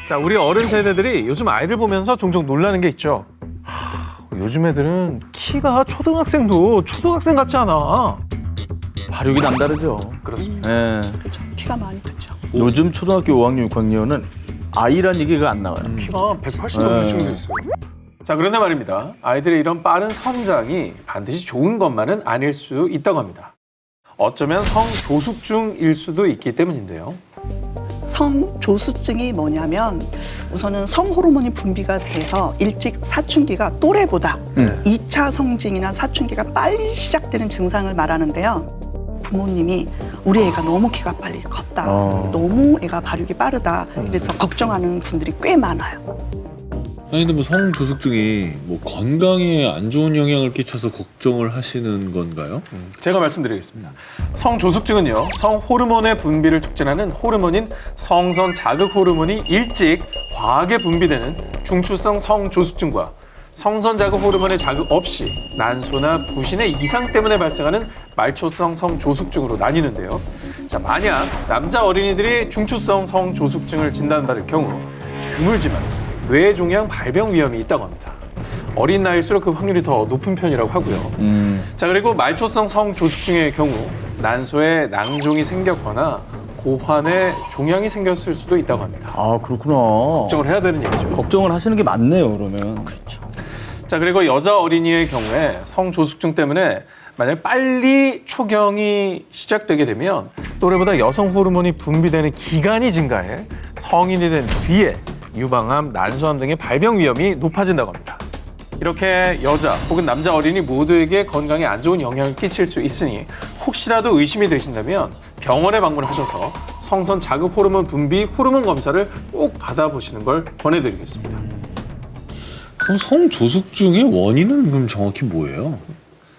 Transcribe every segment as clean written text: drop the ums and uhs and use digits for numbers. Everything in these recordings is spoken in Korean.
자, 우리 어른 세대들이 요즘 아이들 보면서 종종 놀라는 게 있죠. 요즘 애들은 키가 초등학생도 초등학생 같지 않아. 발육이 남다르죠. 그렇습니다. 예. 그렇죠. 키가 많이 크죠. 요즘 초등학교 5학년, 6학년은 아이란 얘기가 안 나와요. 키가 180 넘는 친구도 있어요. 자, 그런데 말입니다. 아이들의 이런 빠른 성장이 반드시 좋은 것만은 아닐 수 있다고 합니다. 어쩌면 성조숙증일 수도 있기 때문인데요. 성조숙증이 뭐냐면 우선은 성호르몬이 분비가 돼서 일찍 사춘기가 또래보다 2차 성징이나 사춘기가 빨리 시작되는 증상을 말하는데요. 부모님이 우리 애가 너무 키가 빨리 컸다. 너무 애가 발육이 빠르다. 그래서 걱정하는 분들이 꽤 많아요. 아니 근데 뭐 성조숙증이 뭐 건강에 안 좋은 영향을 끼쳐서 걱정을 하시는 건가요? 제가 말씀드리겠습니다. 성조숙증은요, 성호르몬의 분비를 촉진하는 호르몬인 성선 자극 호르몬이 일찍 과하게 분비되는 중추성 성조숙증과 성선 자극 호르몬의 자극 없이 난소나 부신의 이상 때문에 발생하는 말초성 성조숙증으로 나뉘는데요. 자, 만약 남자 어린이들이 중추성 성조숙증을 진단받을 경우 드물지만 뇌종양 발병 위험이 있다고 합니다. 어린 나이일수록 그 확률이 더 높은 편이라고 하고요. 자, 그리고 말초성 성조숙증의 경우 난소에 낭종이 생겼거나 고환에 종양이 생겼을 수도 있다고 합니다. 아, 그렇구나. 걱정을 해야 되는 얘기죠. 걱정을 하시는 게 맞네요, 그러면. 자, 그리고 여자 어린이의 경우에 성조숙증 때문에 만약 빨리 초경이 시작되게 되면 또래보다 여성 호르몬이 분비되는 기간이 증가해 성인이 된 뒤에 유방암, 난소암 등의 발병 위험이 높아진다고 합니다. 이렇게 여자 혹은 남자 어린이 모두에게 건강에 안 좋은 영향을 끼칠 수 있으니 혹시라도 의심이 되신다면 병원에 방문하셔서 성선 자극 호르몬 분비 호르몬 검사를 꼭 받아보시는 걸 권해드리겠습니다. 그럼 성조숙증의 원인은 그럼 정확히 뭐예요?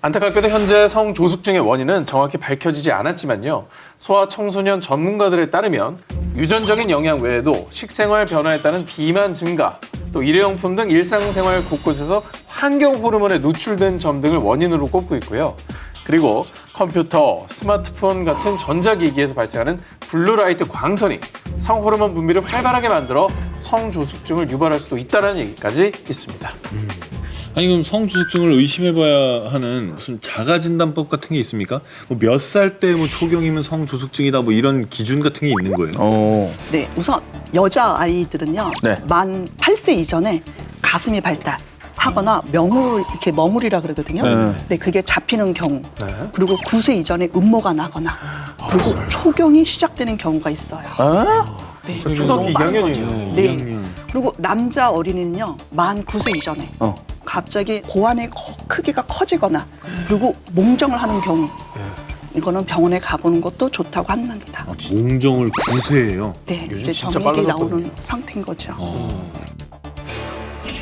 안타깝게도 현재 성조숙증의 원인은 정확히 밝혀지지 않았지만요. 소아청소년 전문가들에 따르면 유전적인 영향 외에도 식생활 변화에 따른 비만 증가, 또 일회용품 등 일상생활 곳곳에서 환경 호르몬에 노출된 점 등을 원인으로 꼽고 있고요. 그리고 컴퓨터, 스마트폰 같은 전자기기에서 발생하는 블루라이트 광선이 성호르몬 분비를 활발하게 만들어 성조숙증을 유발할 수도 있다는 얘기까지 있습니다. 아니 그럼 성조숙증을 의심해봐야 하는 무슨 자가진단법 같은 게 있습니까? 뭐 몇 살 때 뭐 초경이면 성조숙증이다 뭐 이런 기준 같은 게 있는 거예요? 네, 우선 여자 아이들은요. 네. 만 8세 이전에 가슴이 발달하거나 이렇게 머물이라 그러거든요. 네. 네, 그게 잡히는 경우. 네. 그리고 9세 이전에 음모가 나거나 그리고 초경이 시작되는 경우가 있어요. 네, 초등학교 너무 빠른 2학년이에요. 거죠. 네. 그리고 남자 어린이는요. 만 9세 이전에 갑자기 고환의 크기가 커지거나 그리고 몽정을 하는 경우 이거는 병원에 가보는 것도 좋다고 합니다. 몽정을 9세예요. 네, 이제 진짜 정액이 빨라졌거든요. 나오는 상태인 거죠.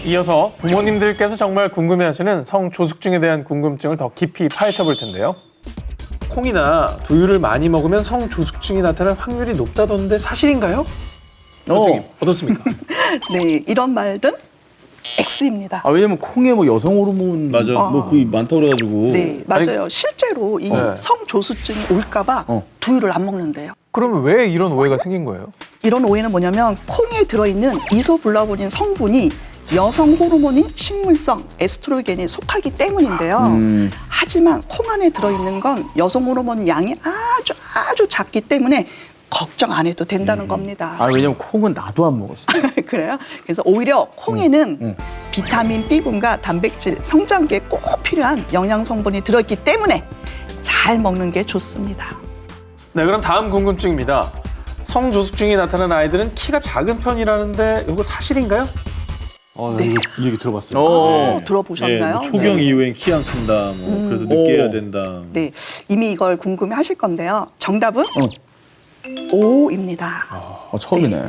이어서 부모님들께서 정말 궁금해하시는 성조숙증에 대한 궁금증을 더 깊이 파헤쳐 볼 텐데요. 콩이나 두유를 많이 먹으면 성조숙증이 나타날 확률이 높다던데 사실인가요? 선생님, 어떻습니까? 네, 이런 말은 X입니다. 아, 왜냐면 콩에 뭐 여성 호르몬 맞아. 뭐 그게 많다고 그래가지고. 네, 맞아요. 실제로 이 네. 성조숙증이 올까봐 두유를 안 먹는데요. 그러면 왜 이런 오해가 생긴 거예요? 이런 오해는 뭐냐면 콩에 들어있는 이소블라보닌 성분이 여성 호르몬인 식물성 에스트로겐에 속하기 때문인데요. 하지만 콩 안에 들어있는 건 여성 호르몬 양이 아주 작기 때문에 걱정 안 해도 된다는 겁니다. 아, 왜냐면 콩은 나도 안 먹었어. 그래요? 그래서 오히려 콩에는 비타민 B군과 단백질, 성장기에 꼭 필요한 영양 성분이 들어있기 때문에 잘 먹는 게 좋습니다. 네, 그럼 다음 궁금증입니다. 성조숙증이 나타난 아이들은 키가 작은 편이라는데 이거 사실인가요? 네. 이 얘기 들어봤어요. 들어보셨나요? 뭐 초경 네. 이후엔 키 안 큰다. 뭐 그래서 늦게 해야 된다. 네, 이미 이걸 궁금해 하실 건데요. 정답은 O입니다. 처음이네.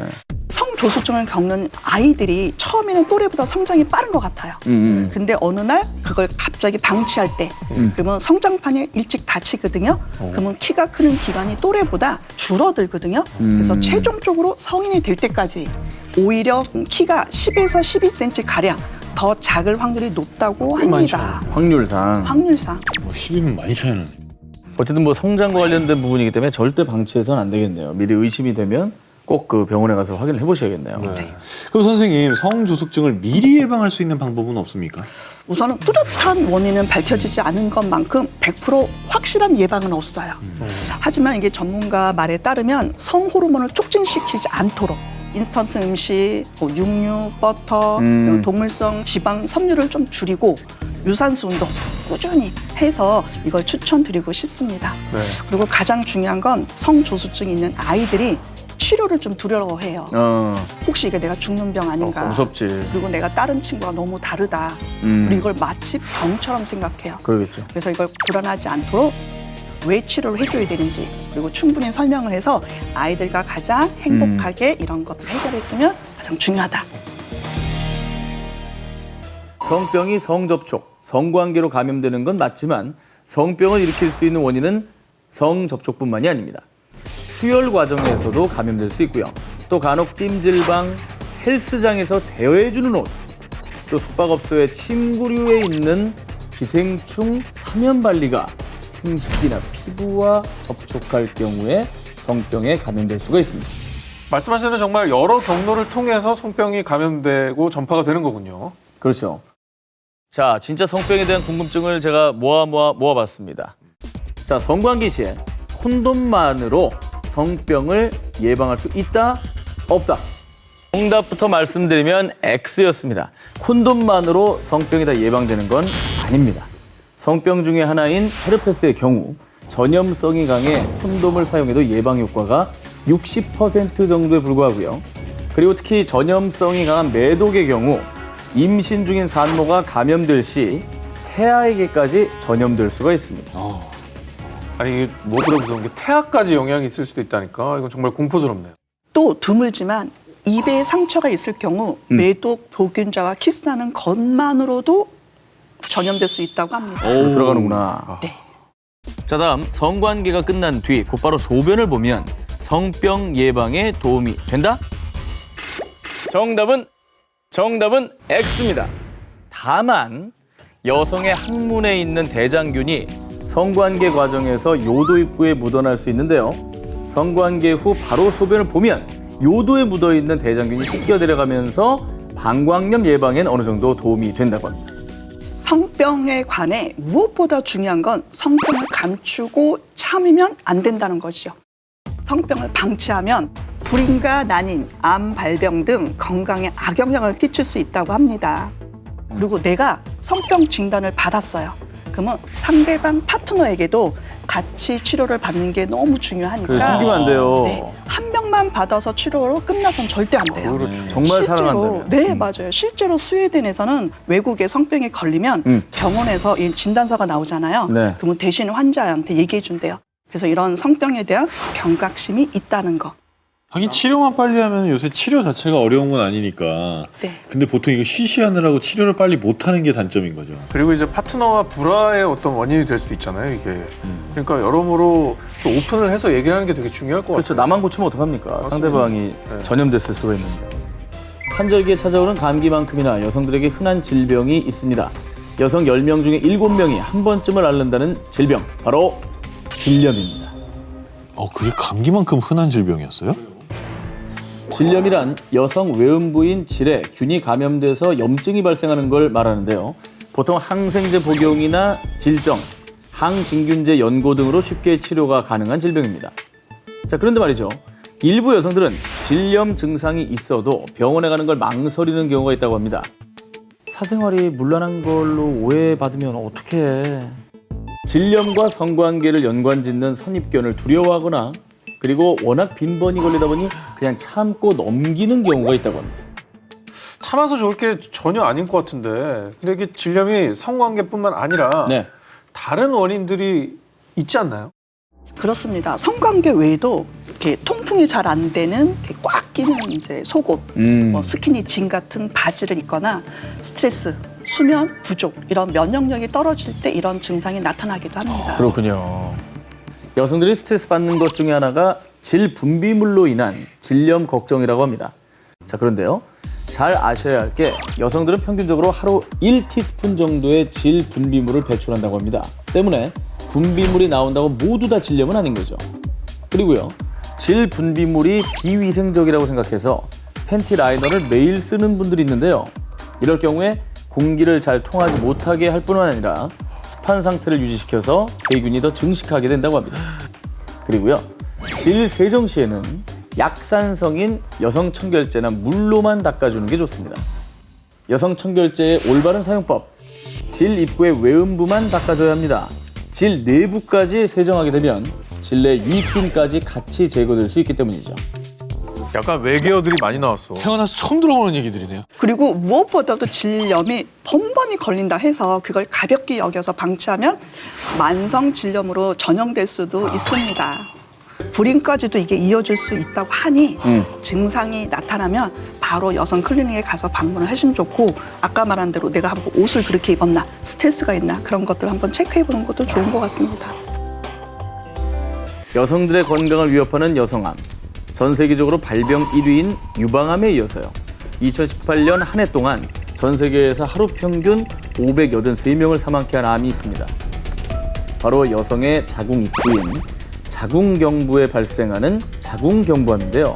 성조숙증을 겪는 아이들이 처음에는 또래보다 성장이 빠른 것 같아요. 근데 어느 날 그걸 갑자기 방치할 때 그러면 성장판이 일찍 닫히거든요. 그러면 키가 크는 기간이 또래보다 줄어들거든요. 그래서 최종적으로 성인이 될 때까지 오히려 키가 10에서 12cm 가량 더 작을 확률이 높다고 합니다. 확률상. 확률상. 뭐 10이면 많이 차이 나네. 어쨌든 뭐 성장과 관련된 부분이기 때문에 절대 방치해서는 안 되겠네요. 미리 의심이 되면 꼭 그 병원에 가서 확인을 해보셔야겠네요. 그럼 선생님 성조숙증을 미리 예방할 수 있는 방법은 없습니까? 우선은 뚜렷한 원인은 밝혀지지 않은 것만큼 100% 확실한 예방은 없어요. 하지만 이게 전문가 말에 따르면 성호르몬을 촉진시키지 않도록 인스턴트 음식, 뭐 육류, 버터, 그리고 동물성 지방, 섬유를 좀 줄이고 유산소 운동 꾸준히 해서 이걸 추천드리고 싶습니다. 네. 그리고 가장 중요한 건 성조숙증이 있는 아이들이 치료를 좀 두려워해요. 혹시 이게 내가 죽는 병 아닌가. 무섭지. 그리고 내가 다른 친구와 너무 다르다. 그리고 이걸 마치 병처럼 생각해요. 그러겠죠. 그래서 이걸 불안하지 않도록 왜 치료를 해줘야 되는지 그리고 충분히 설명을 해서 아이들과 가장 행복하게 이런 것들 해결했으면 가장 중요하다. 성병이 성접촉, 성관계로 감염되는 건 맞지만 성병을 일으킬 수 있는 원인은 성접촉뿐만이 아닙니다. 수혈 과정에서도 감염될 수 있고요. 또 간혹 찜질방, 헬스장에서 대여해주는 옷, 또 숙박업소에 침구류에 있는 기생충 사면발리가 생식기나 피부와 접촉할 경우에 성병에 감염될 수가 있습니다. 말씀하신 대로 정말 여러 경로를 통해서 성병이 감염되고 전파가 되는 거군요. 그렇죠. 자, 진짜 성병에 대한 궁금증을 제가 모아봤습니다. 자, 성관계 시에 콘돔만으로 성병을 예방할 수 있다, 없다? 정답부터 말씀드리면 X였습니다. 콘돔만으로 성병이 다 예방되는 건 아닙니다. 성병 중에 하나인 헤르페스의 경우 전염성이 강해 콘돔을 사용해도 예방 효과가 60% 정도에 불과하고요. 그리고 특히 전염성이 강한 매독의 경우 임신 중인 산모가 감염될 시 태아에게까지 전염될 수가 있습니다. 아니 이게 뭐보다 무서운 게 태아까지 영향이 있을 수도 있다니까. 이건 정말 공포스럽네요. 또 드물지만 입에 상처가 있을 경우 매독 보균자와 키스하는 것만으로도 전염될 수 있다고 합니다. 들어가는구나. 네. 자, 다음 성관계가 끝난 뒤 곧바로 소변을 보면 성병 예방에 도움이 된다? 정답은 X입니다. 다만 여성의 항문에 있는 대장균이 성관계 과정에서 요도 입구에 묻어날 수 있는데요. 성관계 후 바로 소변을 보면 요도에 묻어있는 대장균이 씻겨 내려가면서 방광염 예방엔 어느 정도 도움이 된다고 합니다. 성병에 관해 무엇보다 중요한 건 성병을 감추고 참으면 안 된다는 것이죠. 성병을 방치하면 불임과 난임, 암 발병 등 건강에 악영향을 끼칠 수 있다고 합니다. 그리고 내가 성병 진단을 받았어요. 그러면 상대방 파트너에게도 같이 치료를 받는 게 너무 중요하니까 그래, 숨기면 안 돼요. 네, 한 명만 받아서 치료로 끝나선 절대 안 돼요. 그렇죠. 정말 사랑한다면. 네, 맞아요. 실제로 스웨덴에서는 외국에 성병에 걸리면 병원에서 이 진단서가 나오잖아요. 네. 그러면 대신 환자한테 얘기해 준대요. 그래서 이런 성병에 대한 경각심이 있다는 거. 하긴 치료만 빨리 하면 요새 치료 자체가 어려운 건 아니니까. 네. 근데 보통 이거 쉬쉬하느라고 치료를 빨리 못하는 게 단점인 거죠. 그리고 이제 파트너와 불화의 어떤 원인이 될 수도 있잖아요, 이게. 그러니까 여러모로 좀 오픈을 해서 얘기를 하는 게 되게 중요할 것 그렇죠. 같아요. 나만 고치면 어떡합니까? 맞습니다. 상대방이 네. 전염됐을 수가 있는데. 환절기에 찾아오는 감기만큼이나 여성들에게 흔한 질병이 있습니다. 여성 10명 중에 7명이 한 번쯤을 앓는다는 질병, 바로 질염입니다. 그게 감기만큼 흔한 질병이었어요? 질염이란 여성 외음부인 질에 균이 감염돼서 염증이 발생하는 걸 말하는데요. 보통 항생제 복용이나 질정, 항진균제 연고 등으로 쉽게 치료가 가능한 질병입니다. 자, 그런데 말이죠. 일부 여성들은 질염 증상이 있어도 병원에 가는 걸 망설이는 경우가 있다고 합니다. 사생활이 문란한 걸로 오해받으면 어떡해. 질염과 성관계를 연관짓는 선입견을 두려워하거나 그리고 워낙 빈번히 걸리다 보니 그냥 참고 넘기는 경우가 있다고 합니다. 참아서 좋을 게 전혀 아닌 것 같은데. 근데 이게 질염이 성관계뿐만 아니라 네. 다른 원인들이 있지 않나요? 그렇습니다. 성관계 외에도 이렇게 통풍이 잘 안 되는 이렇게 꽉 끼는 이제 속옷, 뭐 스키니진 같은 바지를 입거나 스트레스, 수면 부족 이런 면역력이 떨어질 때 이런 증상이 나타나기도 합니다. 그렇군요. 여성들이 스트레스 받는 것 중에 하나가 질 분비물로 인한 질염 걱정이라고 합니다. 자, 그런데요. 잘 아셔야 할 게 여성들은 평균적으로 하루 1티스푼 정도의 질 분비물을 배출한다고 합니다. 때문에 분비물이 나온다고 모두 다 질염은 아닌 거죠. 그리고요. 질 분비물이 비위생적이라고 생각해서 팬티 라이너를 매일 쓰는 분들이 있는데요. 이럴 경우에 공기를 잘 통하지 못하게 할 뿐만 아니라 습한 상태를 유지시켜서 세균이 더 증식하게 된다고 합니다. 그리고요, 질 세정 시에는 약산성인 여성 청결제나 물로만 닦아주는 게 좋습니다. 여성 청결제의 올바른 사용법, 질 입구의 외음부만 닦아줘야 합니다. 질 내부까지 세정하게 되면 질 내 유익균까지 같이 제거될 수 있기 때문이죠. 약간 외계어들이 많이 나왔어. 태어나서 처음 들어보는 얘기들이네요. 그리고 무엇보다도 질염이 번번이 걸린다 해서 그걸 가볍게 여겨서 방치하면 만성 질염으로 전형될 수도 있습니다. 불임까지도 이게 이어질 수 있다고 하니 증상이 나타나면 바로 여성 클리닉에 가서 방문을 하시면 좋고, 아까 말한 대로 내가 한번 옷을 그렇게 입었나, 스트레스가 있나, 그런 것들을 한번 체크해보는 것도 좋은 것 같습니다. 여성들의 건강을 위협하는 여성암, 전 세계적으로 발병 1위인 유방암에 이어서요. 2018년 한 해 동안 전 세계에서 하루 평균 583명을 사망케 한 암이 있습니다. 바로 여성의 자궁 입구인 자궁경부에 발생하는 자궁경부암인데요.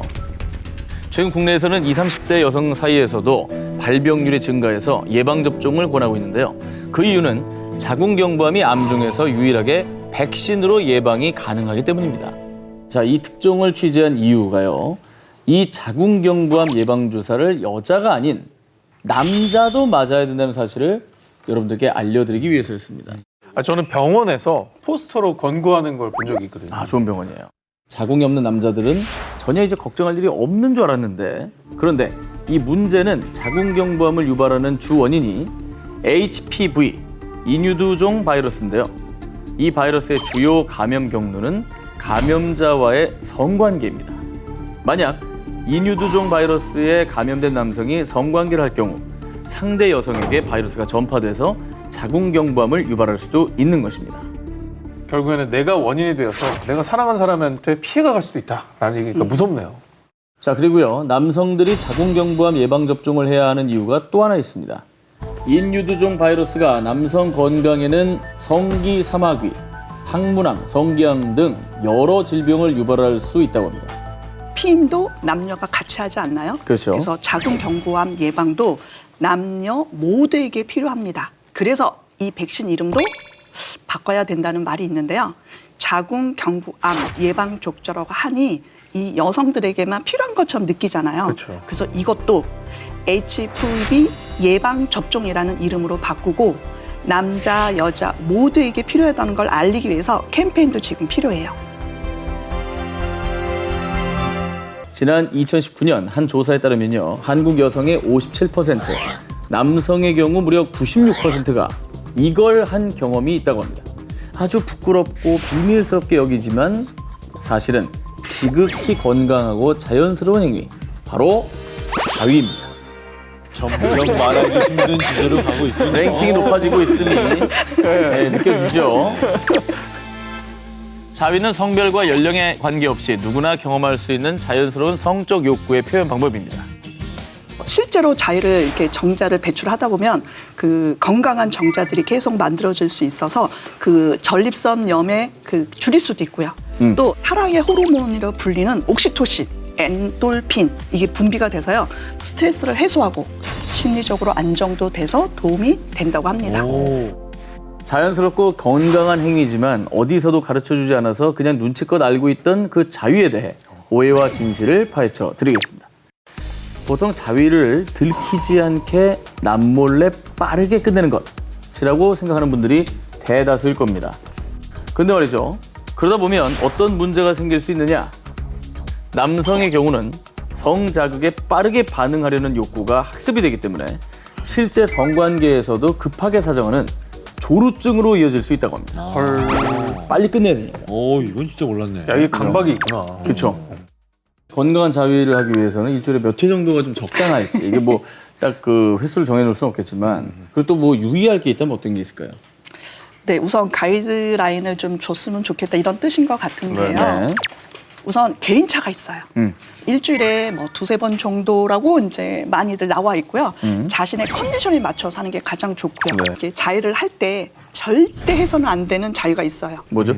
최근 국내에서는 20, 30대 여성 사이에서도 발병률이 증가해서 예방접종을 권하고 있는데요. 그 이유는 자궁경부암이 암 중에서 유일하게 백신으로 예방이 가능하기 때문입니다. 자, 이 특종을 취재한 이유가요. 이 자궁경부암 예방주사를 여자가 아닌 남자도 맞아야 된다는 사실을 여러분들께 알려드리기 위해서였습니다. 저는 병원에서 포스터로 권고하는 걸 본 적이 있거든요. 아, 좋은 병원이에요. 자궁이 없는 남자들은 전혀 이제 걱정할 일이 없는 줄 알았는데, 그런데 이 문제는 자궁경부암을 유발하는 주 원인이 HPV, 인유두종 바이러스인데요. 이 바이러스의 주요 감염 경로는 감염자와의 성관계입니다. 만약 인유두종 바이러스에 감염된 남성이 성관계를 할 경우 상대 여성에게 바이러스가 전파돼서 자궁경부암을 유발할 수도 있는 것입니다. 결국에는 내가 원인이 되어서 내가 사랑하는 사람한테 피해가 갈 수도 있다라는 얘기가 무섭네요. 자, 그리고요, 남성들이 자궁경부암 예방접종을 해야 하는 이유가 또 하나 있습니다. 인유두종 바이러스가 남성 건강에는 성기 사마귀, 항문암, 성기암 등 여러 질병을 유발할 수 있다고 합니다. 피임도 남녀가 같이 하지 않나요? 그렇죠. 그래서 자궁경부암 예방도 남녀 모두에게 필요합니다. 그래서 이 백신 이름도 바꿔야 된다는 말이 있는데요. 자궁경부암 예방족저라고 하니 이 여성들에게만 필요한 것처럼 느끼잖아요. 그렇죠. 그래서 이것도 HPV 예방접종이라는 이름으로 바꾸고 남자, 여자 모두에게 필요하다는 걸 알리기 위해서 캠페인도 지금 필요해요. 지난 2019년 한 조사에 따르면요, 한국 여성의 57%, 남성의 경우 무려 96%가 이걸 한 경험이 있다고 합니다. 아주 부끄럽고 비밀스럽게 여기지만 사실은 지극히 건강하고 자연스러운 행위, 바로 자위입니다. 점점 말하기 힘든 주제로 가고 있군요. 랭킹이 높아지고 있으니 네, 느껴지죠? 자위는 성별과 연령에 관계없이 누구나 경험할 수 있는 자연스러운 성적 욕구의 표현 방법입니다. 실제로 자위를 이렇게 정자를 배출하다 보면 그 건강한 정자들이 계속 만들어질 수 있어서 그 전립선염에 그 줄일 수도 있고요. 또 사랑의 호르몬이라 불리는 옥시토신, 엔돌핀 이게 분비가 돼서요 스트레스를 해소하고 심리적으로 안정도 돼서 도움이 된다고 합니다. 자연스럽고 건강한 행위지만 어디서도 가르쳐주지 않아서 그냥 눈치껏 알고 있던 그 자위에 대해 오해와 진실을 파헤쳐 드리겠습니다. 보통 자위를 들키지 않게 남몰래 빠르게 끝내는 것이라고 생각하는 분들이 대다수일 겁니다. 근데 말이죠, 그러다 보면 어떤 문제가 생길 수 있느냐? 남성의 경우는 성자극에 빠르게 반응하려는 욕구가 학습이 되기 때문에 실제 성관계에서도 급하게 사정하는 조루증으로 이어질 수 있다고 합니다. 헐. 빨리 끝내야 되니까. 이건 진짜 몰랐네. 야, 이게 강박이 있구나. 그렇죠. 건강한 자위를 하기 위해서는 일주일에 몇 회 정도가 좀 적당할지, 이게 뭐 딱 그 횟수를 정해놓을 수는 없겠지만, 그리고 또 뭐 유의할 게 있다면 어떤 게 있을까요? 네, 우선 가이드라인을 좀 줬으면 좋겠다 이런 뜻인 것 같은데요. 네. 우선 개인차가 있어요. 일주일에 뭐 2-3번 정도라고 이제 많이들 나와 있고요. 자신의 컨디션에 맞춰서 하는 게 가장 좋고요. 네. 이렇게 자위를 할 때 절대 해서는 안 되는 자위가 있어요. 뭐죠?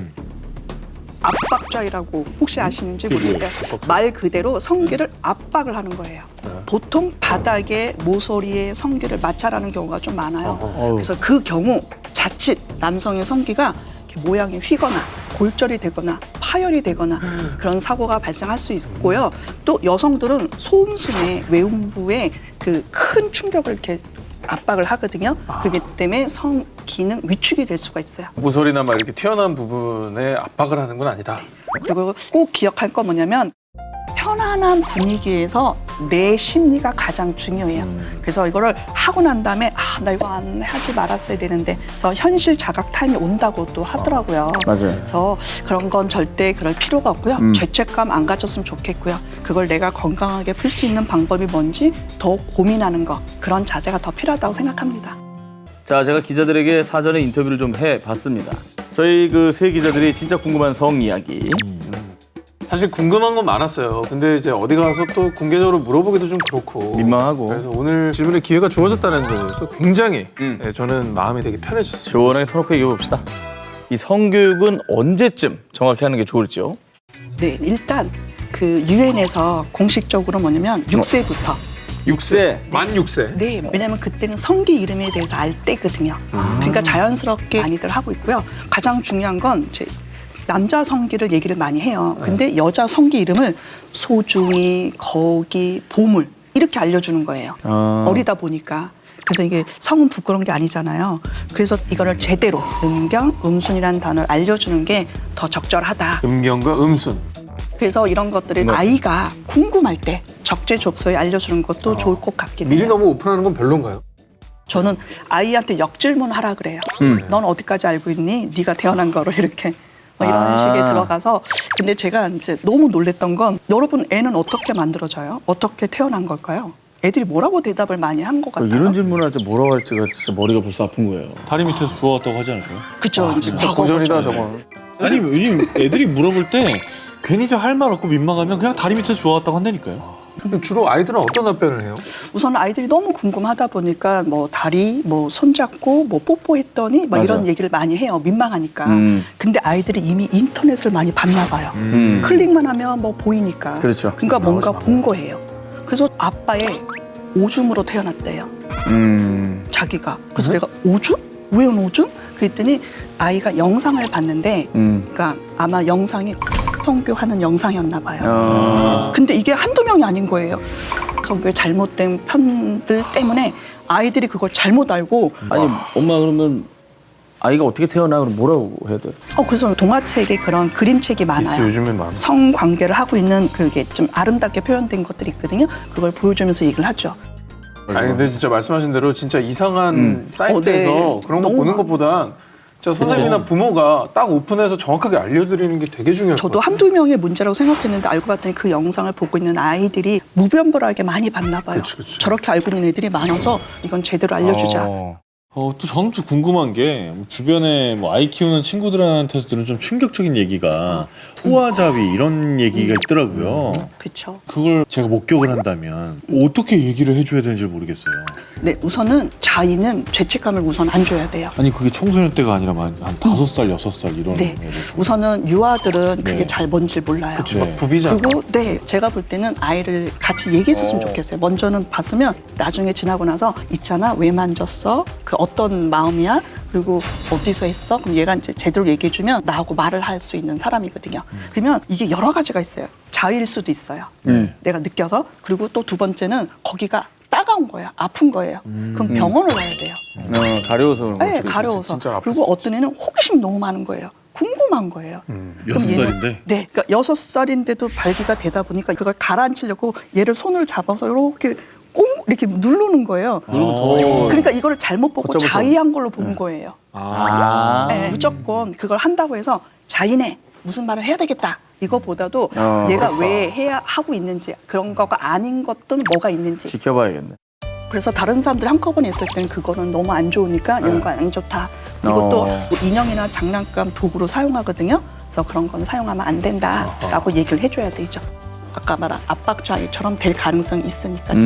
압박좌이라고 혹시 아시는지 모르겠어요. 말 그대로 성기를 압박을 하는 거예요. 보통 바닥에 모서리에 성기를 마찰하는 경우가 좀 많아요. 그래서 그 경우 자칫 남성의 성기가 이렇게 모양이 휘거나 골절이 되거나 파열이 되거나 그런 사고가 발생할 수 있고요. 또 여성들은 소음순의 외음부에 그 큰 충격을 이렇게 압박을 하거든요. 그렇기 때문에 성 기능 위축이 될 수가 있어요. 모서리나 막 이렇게 튀어나온 부분에 압박을 하는 건 아니다. 그리고 꼭 기억할 건 뭐냐면 편안한 분위기에서 내 심리가 가장 중요해요. 그래서 이거를 하고 난 다음에 나 이거 안 하지 말았어야 되는데 그래서 현실 자각 타임이 온다고 또 하더라고요. 맞아요. 그래서 그런 건 절대 그럴 필요가 없고요. 죄책감 안 가졌으면 좋겠고요. 그걸 내가 건강하게 풀 수 있는 방법이 뭔지 더 고민하는 거 그런 자세가 더 필요하다고 생각합니다. 자, 제가 기자들에게 사전에 인터뷰를 좀 해봤습니다. 저희 그 세 기자들이 진짜 궁금한 성 이야기. 사실 궁금한 건 많았어요. 근데 이제 어디 가서 또 공개적으로 물어보기도 좀 그렇고 민망하고. 그래서 오늘 질문의 기회가 주어졌다는 점에서 굉장히 저는 마음이 되게 편해졌어요. 시원하게 터놓고 얘기해봅시다. 이 성교육은 언제쯤 정확히 하는 게 좋을지요? 네, 일단 그 유엔에서 공식적으로 뭐냐면 6세부터 6세, 만 6세. 네, 왜냐면 그때는 성기 이름에 대해서 알 때거든요. 그러니까 자연스럽게 많이들 하고 있고요. 가장 중요한 건 이제 남자 성기를 얘기를 많이 해요. 근데 여자 성기 이름을 소중히, 거기, 보물 이렇게 알려주는 거예요. 어리다 보니까. 그래서 이게 성은 부끄러운 게 아니잖아요. 그래서 이거를 제대로 음경, 음순이라는 단어를 알려주는 게 더 적절하다. 음경과 음순. 그래서 이런 것들을 아이가 궁금할 때 적재적소에 알려주는 것도 좋을 것 같긴 해요. 미리 너무 오픈하는 건 별론가요? 저는 아이한테 역질문하라 그래요. 넌 어디까지 알고 있니? 네가 태어난 거를 이렇게 뭐 이런 식의 들어가서 근데 제가 이제 너무 놀랬던 건 여러분 애는 어떻게 만들어져요? 어떻게 태어난 걸까요? 애들이 뭐라고 대답을 많이 한 것 같아요. 이런 질문할 때 뭐라고 할지가 진짜 머리가 벌써 아픈 거예요. 다리 밑에서 주워왔다고 하지 않을까요? 그쵸. 이제 진짜 고전이다 저건. 아니 왜냐면 애들이 물어볼 때 괜히 저 할 말 없고 민망하면 그냥 다리 밑에서 주워왔다고 한다니까요. 근데 주로 아이들은 어떤 답변을 해요? 우선 아이들이 너무 궁금하다 보니까 뭐 다리, 뭐 손잡고, 뭐 뽀뽀했더니 막 맞아. 이런 얘기를 많이 해요. 민망하니까. 근데 아이들이 이미 인터넷을 많이 봤나 봐요. 음. 클릭만 하면 뭐 보이니까. 그렇죠. 그러니까 뭔가 본 거예요. 그래서 아빠의 오줌으로 태어났대요. 자기가. 그래서 내가 오줌? 왜 오줌? 그랬더니 아이가 영상을 봤는데 그러니까 아마 영상이 성교하는 영상이었나 봐요. 근데 이게 한두 명이 아닌 거예요. 성교의 잘못된 편들 때문에 아이들이 그걸 잘못 알고 아니 엄마 그러면 아이가 어떻게 태어나 그럼 뭐라고 해야 돼? 그래서 동화책에 그런 그림책이 있어 많아요. 요즘에 많아. 성관계를 하고 있는 그게 좀 아름답게 표현된 것들이 있거든요. 그걸 보여주면서 얘기를 하죠. 아니 근데 진짜 말씀하신 대로 진짜 이상한 사이트에서 네. 그런 거 너무 보는 것보단 진짜 선생님이나 부모가 딱 오픈해서 정확하게 알려드리는 게 되게 중요할 것 저도 같아요. 한두 명의 문제라고 생각했는데 알고 봤더니 그 영상을 보고 있는 아이들이 무변별하게 많이 봤나 봐요. 그치. 저렇게 알고 있는 애들이 많아서 이건 제대로 알려주자. 또 저는 또 궁금한 게 주변에 뭐 아이 키우는 친구들한테서 들은 좀 충격적인 얘기가 소아자위 이런 얘기가 있더라고요. 그렇죠. 그걸 제가 목격을 한다면 어떻게 얘기를 해줘야 되는지 모르겠어요. 네, 우선은 자의는 죄책감을 우선 안 줘야 돼요. 아니 그게 청소년 때가 아니라 한 5살, 6살 이런 네, 애들. 우선은 유아들은 그게 네. 잘 뭔지 몰라요. 그치, 네. 막 부비잖아. 그리고 네, 제가 볼 때는 아이를 같이 얘기해줬으면 좋겠어요. 먼저는 봤으면 나중에 지나고 나서 있잖아, 왜 만졌어? 그 어떤 마음이야? 그리고 어디서 했어? 그럼 얘가 이제 제대로 얘기해주면 나하고 말을 할 수 있는 사람이거든요. 그러면 이게 여러 가지가 있어요. 자의일 수도 있어요. 내가 느껴서. 그리고 또 두 번째는 거기가 따가운 거예요. 아픈 거예요. 그럼 병원을 가야 돼요. 가려워서 그런 네, 거죠. 가려워서. 진짜 아팠을 그리고 어떤 애는 호기심이 너무 많은 거예요. 궁금한 거예요. 6살인데? 네, 그러니까 6살인데도 발기가 되다 보니까 그걸 가라앉히려고 얘를 손을 잡아서 이렇게 꽁 이렇게 누르는 거예요. 그리고 더 그러니까 이거를 잘못 보고 걷잡아서. 자의한 걸로 본 거예요. 아. 네, 무조건 그걸 한다고 해서 자의네 무슨 말을 해야 되겠다. 이거보다도 얘가 왜 해야 하고 있는지 그런 거가 아닌 것들은 뭐가 있는지. 지켜봐야겠네. 그래서 다른 사람들이 한꺼번에 했을 때는 그거는 너무 안 좋으니까 이런 거 안 좋다. 이것도 뭐 인형이나 장난감 도구로 사용하거든요. 그래서 그런 건 사용하면 안 된다라고 얘기를 해줘야 되죠. 아까 말한 압박좌의처럼 될 가능성이 있으니까요.